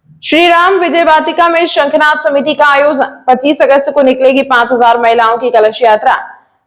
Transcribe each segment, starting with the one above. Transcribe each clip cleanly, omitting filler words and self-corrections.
श्री राम विजय वाटिका में शंखनाद समिति का आयोजन। 25 अगस्त को निकलेगी 5000 महिलाओं की कलश यात्रा।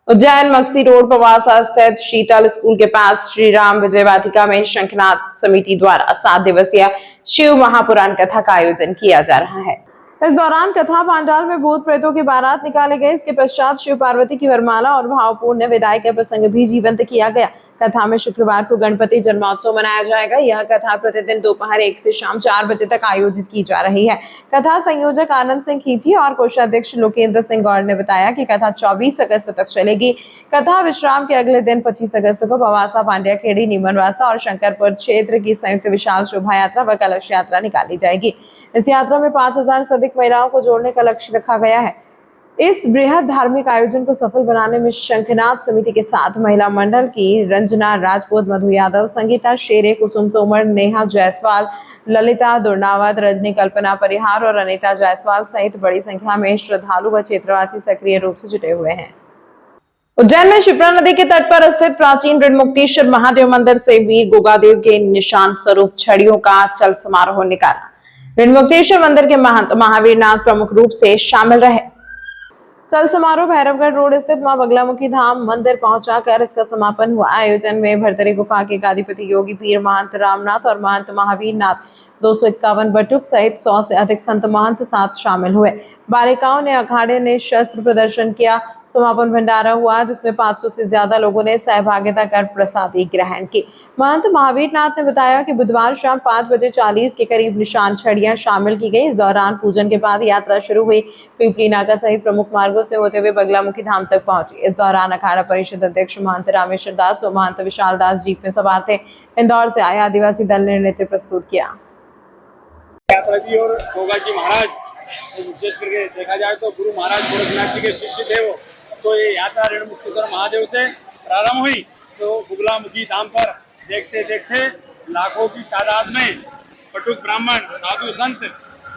उज्जैन मक्सी रोड पवासा स्थित शीतल स्कूल के पास श्री राम विजय वाटिका में शंखनाद समिति द्वारा 7 दिवसीय शिव महापुराण कथा का आयोजन किया जा रहा है। इस दौरान कथा पांडाल में भूत प्रेतों की बारात निकाले गए। इसके पश्चात शिव पार्वती की वरमाला और भावपूर्ण विदाई का प्रसंग भी जीवंत किया गया। कथा में शुक्रवार को गणपति जन्मोत्सव मनाया जाएगा। यह कथा प्रतिदिन दोपहर 1 से शाम 4 बजे तक आयोजित की जा रही है। कथा संयोजक आनंद सिंह खींची और कोषाध्यक्ष लोकेंद्र सिंह गौड़ ने बताया कि कथा 24 अगस्त तक चलेगी। कथा विश्राम के अगले दिन 25 अगस्त को पवासा, पांड्या खेड़ी, नीमनवासा और शंकरपुर क्षेत्र की संयुक्त विशाल शोभा यात्रा व कलश यात्रा निकाली जाएगी। इस यात्रा में 5000 से अधिक महिलाओं को जोड़ने का लक्ष्य रखा गया है। इस बृहद धार्मिक आयोजन को सफल बनाने में शंखनाद समिति के साथ महिला मंडल की रंजना राजपूत, मधु यादव, संगीता शेरे, कुसुम तोमर, नेहा जायसवाल, ललिता दुर्नावत, रजनी कल्पना परिहार और अनीता जायसवाल सहित बड़ी संख्या में श्रद्धालु व क्षेत्रवासी सक्रिय रूप से जुटे हुए हैं। उज्जैन में शिप्रा नदी के तट पर स्थित प्राचीन ऋणमुक्तेश्वर महादेव मंदिर से वीर गोगादेव के निशान स्वरूप छड़ियों का चल समारोह निकाला। ऋणमुक्तेश्वर मंदिर के महंत महावीर नाथ प्रमुख रूप से शामिल रहे। चल समारोह भैरवगढ़ रोड स्थित मां बगलामुखी धाम मंदिर पहुंचाकर इसका समापन हुआ। आयोजन में भरतरी गुफा के गादीपति योगी पीर महंत रामनाथ और महंत महावीर नाथ 251 बटुक सहित 100 से अधिक संत महंत साथ शामिल हुए। बालिकाओं ने अखाड़े ने शस्त्र प्रदर्शन किया। समापन भंडारा हुआ जिसमें 500 से ज्यादा लोगों ने सहभागिता कर प्रसादी ग्रहण की। महंत महावीर नाथ ने बताया कि बुधवार शाम 5:40 के करीब निशान छड़ियां शामिल की गई। इस दौरान पूजन के बाद यात्रा शुरू हुई। पिपली नाका सहित प्रमुख मार्गों से होते हुए बगलामुखी धाम तक पहुंची। इस दौरान अखाड़ा परिषद अध्यक्ष महंत रामेश्वर दास व महंत विशाल दास जीप में सवार थे। इंदौर से आए आदिवासी दल ने नृत्य प्रस्तुत किया। यात्रा जी और गोगा जी महाराज विशेष करके देखा जाए तो गुरु महाराज गोरखनाथ जी के शिष्य थे वो। तो ये यात्रा ऋणमुक्तेश्वर महादेव से प्रारंभ हुई तो बगलामुखी धाम पर देखते देखते लाखों की तादाद में बटुक ब्राह्मण, साधु संत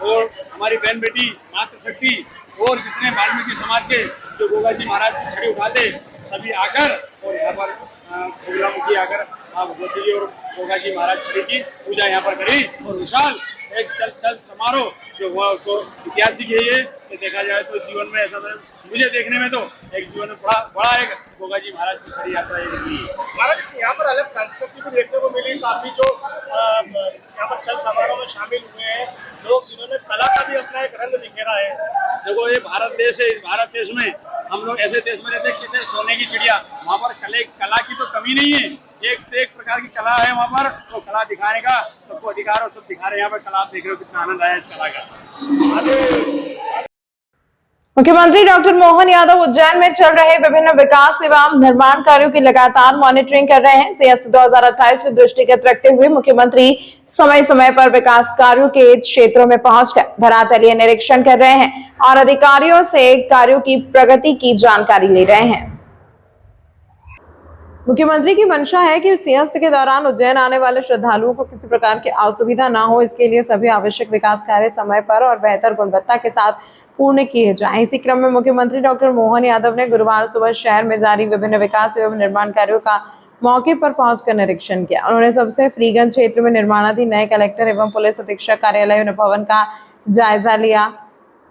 और हमारी बहन बेटी मातृशक्ति और जितने वाल्मीकि समाज के जो गोगा जी महाराज की छड़ी उठाते सभी आकर और यहाँ पर बगलामुखी आकर माँ भगवती और गोगा जी महाराज छड़ी की पूजा यहाँ पर करी और विशाल एक चल समारोह जो हुआ उसको ऐतिहासिक यही है कि देखा जाए तो जीवन में ऐसा मुझे देखने में तो एक जीवन में बड़ा एक गोगा जी महाराज की छड़ी यात्रा महाराज यहाँ पर अलग संस्कृति भी देखने को मिली। काफी जो यहाँ पर चल समारोह में शामिल हुए हैं लोग जिन्होंने कला का भी अपना एक रंग बिखेरा है। देखो ये भारत देश है। इस भारत देश में हम लोग ऐसे देश में रहते हैं जैसे सोने की चिड़िया। वहाँ पर कला की तो कमी नहीं है। एक से एक प्रकार की कला है वहाँ पर। तो कला दिखाने का सबको अधिकार और सब दिखा रहे हैं। यहाँ पर कला आप देख रहे हो कितना आनंद आया इस कला का। मुख्यमंत्री डॉक्टर मोहन यादव उज्जैन में चल रहे विभिन्न विकास एवं निर्माण कार्यों की लगातार मॉनिटरिंग कर रहे हैं। सियासत 2028 को दृष्टिगत रखते हुए मुख्यमंत्री समय समय पर विकास कार्यों के क्षेत्रों में पहुंचकर धरातलीय निरीक्षण कर रहे हैं और अधिकारियों से कार्यों की प्रगति की जानकारी ले रहे हैं। मुख्यमंत्री की मंशा है कि सियासत के दौरान उज्जैन आने वाले श्रद्धालुओं को किसी प्रकार की असुविधा न हो। इसके लिए सभी आवश्यक विकास कार्य समय पर और बेहतर गुणवत्ता के साथ पूर्ण किए जाएं। इसी क्रम में मुख्यमंत्री डॉक्टर मोहन यादव ने गुरुवार सुबह शहर में जारी विभिन्न विकास एवं निर्माण कार्यों का मौके पर पहुंचकर निरीक्षण किया। उन्होंने सबसे फ्रीगंज क्षेत्र में निर्माणाधीन नए कलेक्टर एवं पुलिस अधीक्षक कार्यालय भवन का जायजा लिया।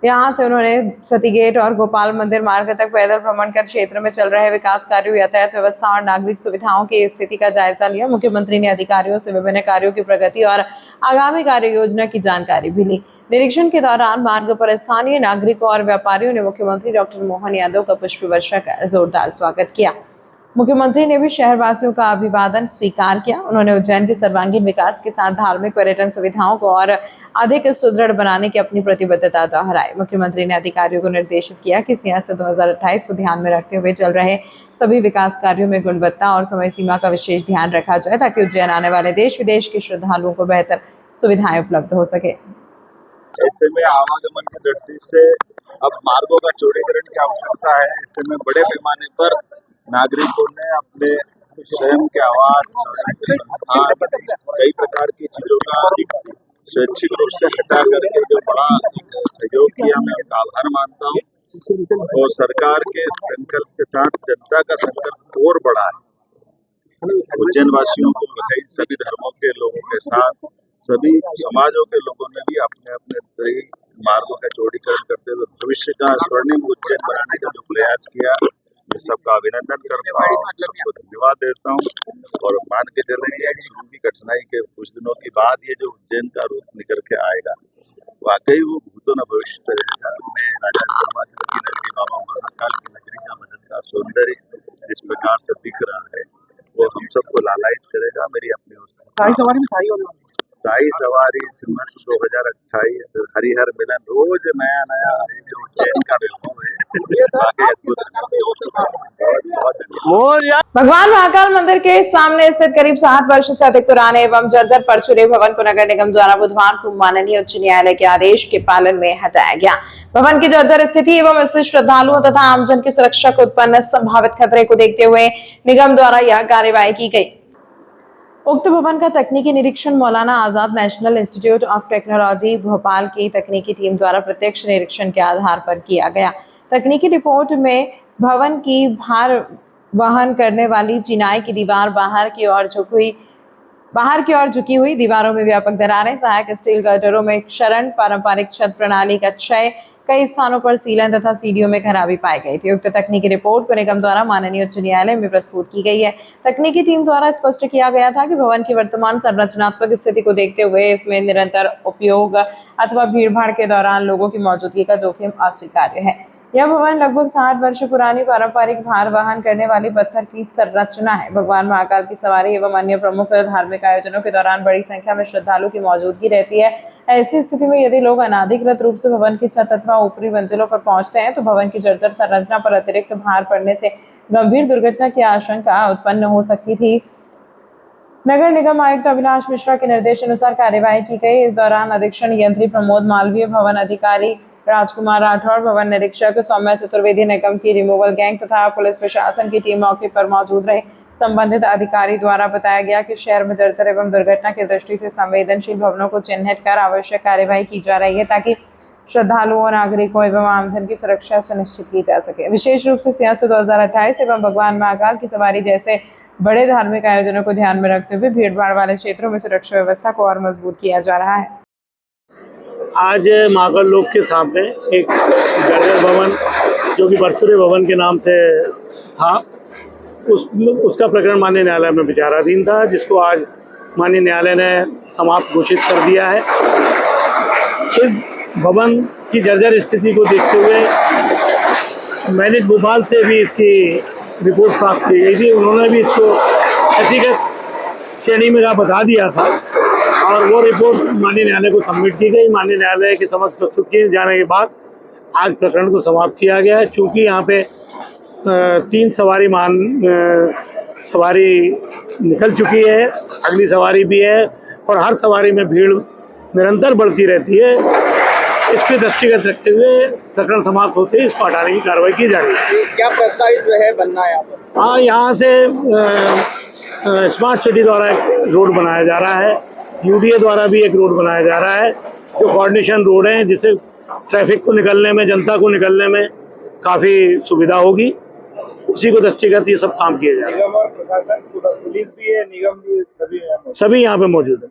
यहां से उन्होंने सती गेट और गोपाल मंदिर मार्ग तक पैदल भ्रमण कर क्षेत्र में चल रहे विकास कार्यों, यातायात व्यवस्था और नागरिक सुविधाओं की स्थिति का जायजा लिया। मुख्यमंत्री ने अधिकारियों से विभिन्न कार्यों की प्रगति और आगामी कार्य योजना की जानकारी भी ली। निरीक्षण के दौरान मार्ग पर स्थानीय नागरिकों और व्यापारियों ने मुख्यमंत्री डॉक्टर मोहन यादव का पुष्प वर्षा कर जोरदार स्वागत किया। मुख्यमंत्री ने भी शहरवासियों का अभिवादन स्वीकार किया। उन्होंने उज्जैन के सर्वांगीण विकास के साथ धार्मिक पर्यटन सुविधाओं को और अधिक सुदृढ़ बनाने की अपनी प्रतिबद्धता दोहराई। मुख्यमंत्री ने अधिकारियों को निर्देशित किया कि सियासत 2028 को ध्यान में रखते हुए चल रहे सभी विकास कार्यों में गुणवत्ता और समय सीमा का विशेष ध्यान रखा जाए ताकि उज्जैन आने वाले देश विदेश के श्रद्धालुओं को बेहतर सुविधाएं उपलब्ध हो सके। ऐसे में आवागमन की दृष्टि से अब मार्गों का चौड़ीकरण की आवश्यकता है। ऐसे में बड़े पैमाने पर नागरिकों ने अपने स्वयं के आवास, संस्थान, कई प्रकार की चीजों का स्वैच्छिक रूप से हटा करके जो बड़ा सहयोग किया, मैं उनका आभार मानता हूँ। और सरकार के संकल्प के साथ जनता का संकल्प और बड़ा है। उज्जैन वासियों को सभी धर्मों के लोगों के साथ सभी समाजों के लोगों ने भी अपने भविष्य का स्वर्णिम उज्जैन बनाने का जो प्रयास किया, मैं सबका अभिनंदन करता हूँ, सबको धन्यवाद देता हूँ। और मान के चलेंगे कि उनकी कठिनाई के कुछ दिनों के बाद ये जो उज्जैन का रूप निकल के आएगा, वाकई वो भूतों न भविष्य रहेगा। मैं राजा विक्रमादित्य की नगरी बाबा महाकाल की नगरी का वजन का सौंदर्य जिस प्रकार से दिख रहा है, वो हम सबको लालायित करेगा। मेरी अपनी शाही सवारी सिमरन 2028 हरिहर मिलन, रोज नया नया जो उज्जैन का वैभव है, वाकई अद्भुत है। भगवान महाकाल मंदिर के सामने स्थित करीब 60 वर्ष से अधिक पुराने एवं जर्जर पड़ चुके भवन को नगर निगम द्वारा बुधवार को माननीय उच्च न्यायालय के आदेश के पालन में हटाया गया। भवन की जर्जर स्थिति एवं इससे श्रद्धालुओं तथा आमजन की सुरक्षा को उत्पन्न संभावित खतरे को देखते हुए निगम द्वारा यह कार्यवाही की गई। उक्त भवन का तकनीकी निरीक्षण Maulana Azad national institute of technology Bhopal की तकनीकी टीम द्वारा प्रत्यक्ष निरीक्षण के आधार पर किया गया। तकनीकी रिपोर्ट में भवन की भार वहन करने वाली चिनाई की दीवार बाहर की ओर झुकी हुई, दीवारों में व्यापक दरारें, सहायक स्टील गर्डरों में क्षरण, पारंपरिक छत प्रणाली का क्षय, कई स्थानों पर सीलन तथा सीढ़ियों में खराबी पाई गई थी। उक्त तकनीकी रिपोर्ट को निगम द्वारा माननीय उच्च न्यायालय में प्रस्तुत की गई है। तकनीकी टीम द्वारा स्पष्ट किया गया था कि भवन की वर्तमान संरचनात्मक स्थिति को देखते हुए इसमें निरंतर उपयोग अथवा भीड़भाड़ के दौरान लोगों की मौजूदगी का जोखिम अस्वीकार्य है। यह भवन लगभग 60 वर्ष पुरानी पारंपरिक भार वहन करने वाली पत्थर की संरचना है। भगवान महाकाल की सवारी एवं अन्य प्रमुख धार्मिक आयोजनों के दौरान बड़ी संख्या में श्रद्धालु की मौजूदगी रहती है। ऐसी स्थिति में यदि लोग अनाधिकृत रूप से भवन की छत अथवा ऊपरी मंजिलों पर पहुंचते हैं तो भवन की जर्जर संरचना पर अतिरिक्त भार पड़ने से गंभीर दुर्घटना की आशंका उत्पन्न हो सकती थी। नगर निगम आयुक्त अविनाश मिश्रा के निर्देश अनुसार कार्यवाही की गई। इस दौरान अधीक्षण यंत्री प्रमोद मालवीय, भवन अधिकारी राजकुमार राठौर, भवन निरीक्षक सौम्या चतुर्वेदी, निगम की रिमूवल गैंग तथा पुलिस प्रशासन की टीम मौके पर मौजूद रहे। संबंधित अधिकारी द्वारा बताया गया कि शहर में जर्जर एवं दुर्घटना की दृष्टि से संवेदनशील भवनों को चिन्हित कर आवश्यक कार्यवाही की जा रही है ताकि श्रद्धालुओं, नागरिकों एवं आमजन की सुरक्षा सुनिश्चित की जा सके। विशेष रूप से सिंहस्थ 2028 एवं भगवान महाकाल की सवारी जैसे बड़े धार्मिक आयोजनों को ध्यान में रखते हुए भीड़भाड़ वाले क्षेत्रों में सुरक्षा व्यवस्था को और मजबूत किया जा रहा है। आज महाकाल लोक के सामने एक जर्जर भवन जो कि परचुरे भवन के नाम से था, उसका प्रकरण माननीय न्यायालय में विचाराधीन था, जिसको आज माननीय न्यायालय ने समाप्त घोषित कर दिया है। इस भवन की जर्जर स्थिति को देखते हुए मैंने भोपाल से भी इसकी रिपोर्ट प्राप्त की गई थी। उन्होंने भी इसको व्यक्तिगत श्रेणी में बता दिया था और वो रिपोर्ट माननीय न्यायालय को सबमिट की गई। माननीय न्यायालय के समक्ष प्रस्तुत किए जाने के बाद आज प्रकरण को समाप्त किया गया है। चूँकि यहाँ पे 3 सवारी निकल चुकी है, अगली सवारी भी है और हर सवारी में भीड़ निरंतर बढ़ती रहती है, इसके दृष्टिगत रखते हुए प्रकरण समाप्त होते ही इसको हटाने की कार्रवाई की जा रही है। क्या प्रस्तावित है बनना है यहाँ पर? हाँ, यहाँ से स्मार्ट सिटी द्वारा एक रोड बनाया जा रहा है, यूडीए द्वारा भी एक रोड बनाया जा रहा है, जो कोऑर्डिनेशन रोड है, जिससे ट्रैफिक को निकलने में, जनता को निकलने में काफ़ी सुविधा होगी। उसी को दृष्टिगत ये सब काम किए जा रहे हैं। निगम और प्रशासन, पुलिस भी है, निगम भी, सभी यहाँ पे मौजूद है।